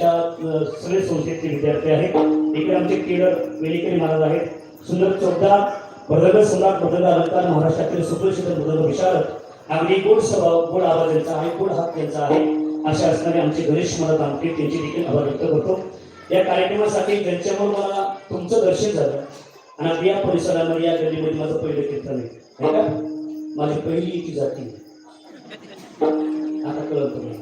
सगळे संस्थेचे विद्यार्थी आहेत. इकडे आमचे केडर वेलीकरी महाराज आहेत. सुंदर चौकदार भद्रगड सम्राट भद्रगड अलंकार महाराष्ट्रातील सुप्रसिद्ध भद्रगड विशारद अगदी गोड स्वभाव गोड आवाज यांचा आहे, गोड हात त्यांचा आहे. अशा असणारे आमचे गणेश महाराज आमटे त्यांची देखील आभार व्यक्त करतो. या कार्यक्रमासाठी ज्यांच्यामुळे मला तुमचं दर्शन झालं आणि अगदी या परिसरामध्ये या गल्लीमध्ये माझं पहिलं कीर्तन आहे का. माझी पहिली इथे जाती आता कळत तुम्ही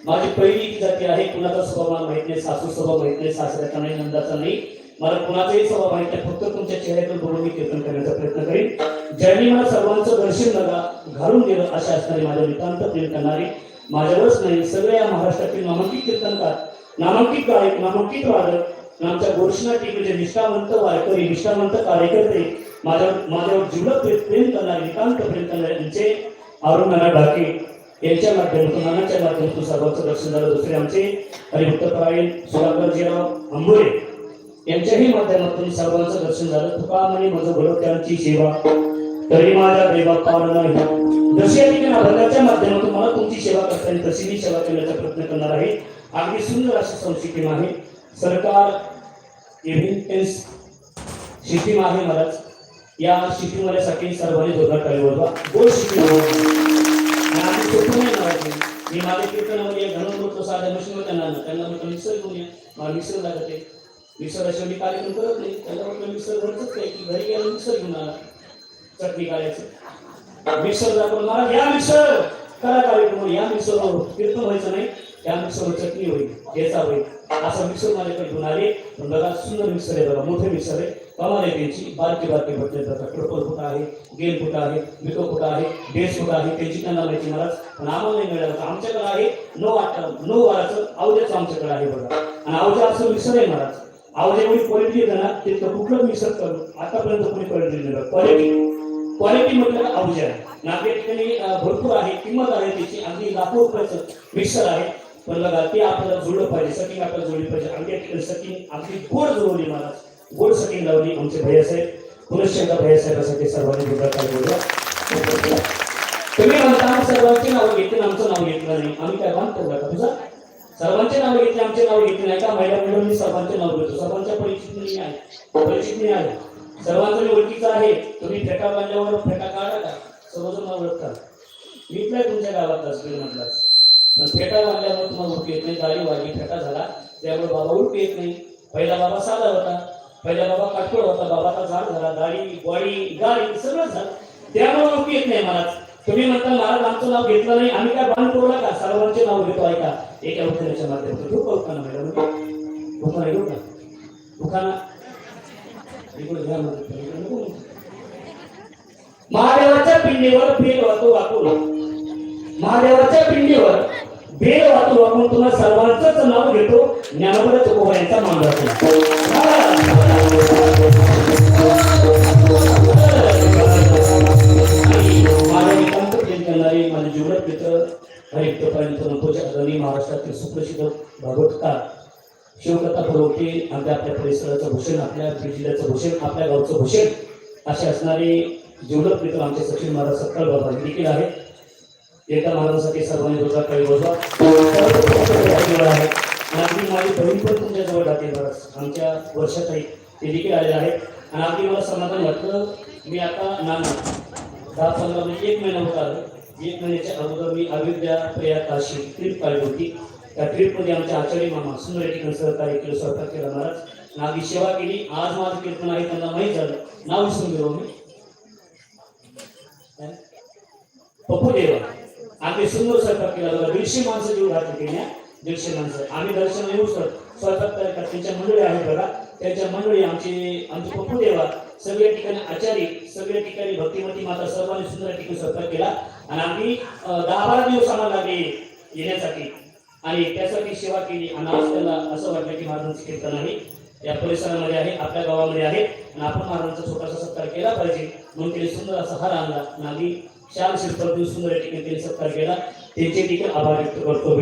माझी पहिली इथे जाती आहे. कुणाचा स्वभाव मला माहित नाही, सासू स्वभाव माहित नाही, सासऱ्याचा नाही, नंदाचा नाही, मला कुणाचाही स्वभाव माहित नाही. फक्त तुमच्या चेहऱ्यातून बघून मी कीर्तन करण्याचा प्रयत्न करीन. ज्यांनी मला सर्वांचं दर्शन घालून दिलं अशा असणारे माझ्या नितांत प्रेम करणारे माझ्यावरच नाही सगळ्या महाराष्ट्रातील नामांकित कीर्तनकार, नामांकित गायक, नामांकित वादक, आमच्या गोरक्षनाथ टीकेचे निष्ठावंत वारकरी, निष्ठावंत कार्यकर्ते, माझ्यावर जीवलग प्रेम करणारे, नितांत प्रेम करणारे आमचे अरुणनाना ढाके यांच्या माध्यमातून, नानाच्या माध्यमातून सर्वांचं दर्शन झालं. दुसरे आमचे हरिभक्तपरायण सुधाकरजीराव आंबोरे यांच्याही माध्यमातून सर्वांचं दर्शन झालं. तुका म्हणे माझं भलं त्यांची सेवा तरी माझ्या देवा पावलं नाही. जशी भगवानच्या माध्यमातून मला तुमची सेवा करता येईल तशी मी सेवा करण्याचा प्रयत्न करणार आहे. अगदी सुंदर अशी संस्कृती आहे. सरकार शिटीम आहे महाराज. या शिटीमाल्यासाठी सर्वांनी जोरदार टाळी वाजवा. गोड शिटीम मी माझ्या कीर्तनामध्ये घडवून बोलतो साध्या मशीनवर त्यांना म्हटलं मिक्सर घेऊन या. मला मिक्सर लागत आहे. मिक्सर शेवटी कार्यक्रम करत नाही. त्याला म्हटलं मिक्सर घरच काय की घरी गेला मिक्सर घेऊन आला चटणी काढायचं. मिक्सर दाखवून मला या मिक्सर करा कार्यक्रम, या मिक्सरवर कीर्तन व्हायचं नाही, त्या मिक्सरवर चटणी होईल, ठेचा होईल. असं मिक्सर माझ्याकडे घेऊन आले. पण बघा सुंदर मिक्सर आहे, बघा मोठे मिक्सर आहे, कमाल आहे त्यांची. बारकी बारकी बटणे बघा, ट्रिपल फुटा आहे, गेल फुटा आहे, मिको फुटा आहे, बेस फुटा आहे. त्यांची त्यांना माहिती महाराज, पण आम्हाला नाही मिळालं. आमच्याकडे आहे 9 वाराचं अवजाचं आमच्याकडे आहे बघा. आणि अवजा असं मिक्सर आहे महाराज. अवजा एवढी क्वालिटी आहे ना, तिथं कुठलं मिक्सर करू आतापर्यंत कोणी क्वालिटी नाही. क्वालिटी म्हटलं अवजा आहे. नागरिक ठिकाणी भरपूर आहे, किंमत आहे त्याची. अगदी लाखो रुपयाचं मिक्सर आहे. पण बघा ते आपल्याला जुळलं पाहिजे, सटिंग आपल्याला जुळली पाहिजे. आमच्या ठिकाणी सटिंग अगदी गोड जुळवली महाराज, गोड सटिंग लावली आमचे भैयासाहेब, पुनश्चंदा भैयासाहेबासाठी सर्वांनी जोरदार बोलूया. तुम्ही म्हणता सर्वांचे नाव घेतले, आमचं नाव घेतलं नाही. आम्ही काय बांधतो का तुझा? सर्वांचे नाव घेतले, आमचे नाव घेतले नाही का? महिला मिळून मी सर्वांचे नाव घेतो. सर्वांच्या परिचित नाही आहे, परिचित नाही आहे. सर्वांचं ओळखीचं आहे. तुम्ही फेटा बांधल्यावर फेटा काढा का? सर्वजण नाव ओळखतात. मी इथल्या तुमच्या गावात असतील म्हटलाच, पण फेटा बांधल्यावर तुम्हाला उठू येत नाही. गाडी वाढली, फेटा झाला, त्यामुळे बाबा उठू येत नाही. पहिला बाबा साधा होता, पहिला बाबा काटकोड होता, बाबाचा झाड झाला, दाढी गोळी गाडी सगळं झालं, त्यामुळे उठू येत नाही महाराज. तुम्ही म्हणता महाराज आमचं नाव घेतलं नाही, आम्ही काय बांध तोडला का? सर्वांचे नाव घेतो ऐका एका उखाण्याच्या माध्यमातून. ठोका उखाणा मॅडम, उखाणा घेऊ का? उखाणा महादेवाच्या पिंडीवर बेल वाहतो वाकून, महादेवाच्या पिंडीवर बेल वाहतो वाकून तुम्हाला सर्वांचंच नाव घेतो. ज्ञानोबा तुकोबा यांचा मान राखतो. माझ्या निकांत प्रेम करणारे माझे जीवलग मित्र हरिभक्तपरायण नंतोच्या महाराष्ट्रातील सुप्रसिद्ध भागवतकार, शिवकथा पुरवते, आपल्या परिसराचं भूषण, आपल्या जिल्ह्याचं भूषण, आपल्या गावचं भूषण असे असणारे जीवलग मित्र आमचे सचिन महाराज सत्काळ बाबा देखील आहेत. एका महाराजांसाठी सर्वांनी जोरदार टाळी वाजवा. आहे आणि माझी बहीण पण तुमच्या जवळ राहते महाराज, आमच्या वर्षातही ते देखील आलेले आहेत. आणि अगदी मला समाधान वाटलं. मी आता नाना 10-15 म्हणजे 1 महिना होता आलं. 1 महिन्याच्या अगोदर मी अयोध्या प्रयाग काशी ट्रिप काढली होती. त्या ट्रिपमध्ये आमच्या आचार्य मामा सुंदर ठिकाणी सहकार्य केलं, स्वयंपाक केला महाराज, नागी सेवा केली. आज माझं कीर्तन आहे त्यांना माहीत झालं, नाव विसरून गेलो मी. पप्पू देवा आम्ही सुंदर स्वयंपाक केला बघा. 150 माणसं जेवढं घातली केल्या, 150 माणसं. आम्ही दर्शन येऊ सर स्वयंपाक करतात. त्यांच्या मंडळी आहेत बघा, त्यांच्या मंडळी आमचे पप्पू देवा सगळ्या ठिकाणी आचार्य, सगळ्या ठिकाणी भक्तिमती माता सर्वांनी सुंदर ठिकाणी स्वयंपाक केला. आणि आम्ही 10-12 दिवस आम्हाला लागले येण्यासाठी आणि त्यासाठी सेवा केली. आणि आज त्याला असं वाटलं की महाराजांचं कीर्तन आहे या परिसरामध्ये आहे, आपल्या गावामध्ये आहे आणि आपण महाराजांचा छोटासा सत्कार केला पाहिजे म्हणून त्यांनी सुंदर असा हार आणला. नागी शाल शिल्प सुंदर ठिकाणी त्यांनी सत्कार केला. त्यांचे देखील आभार व्यक्त करतो.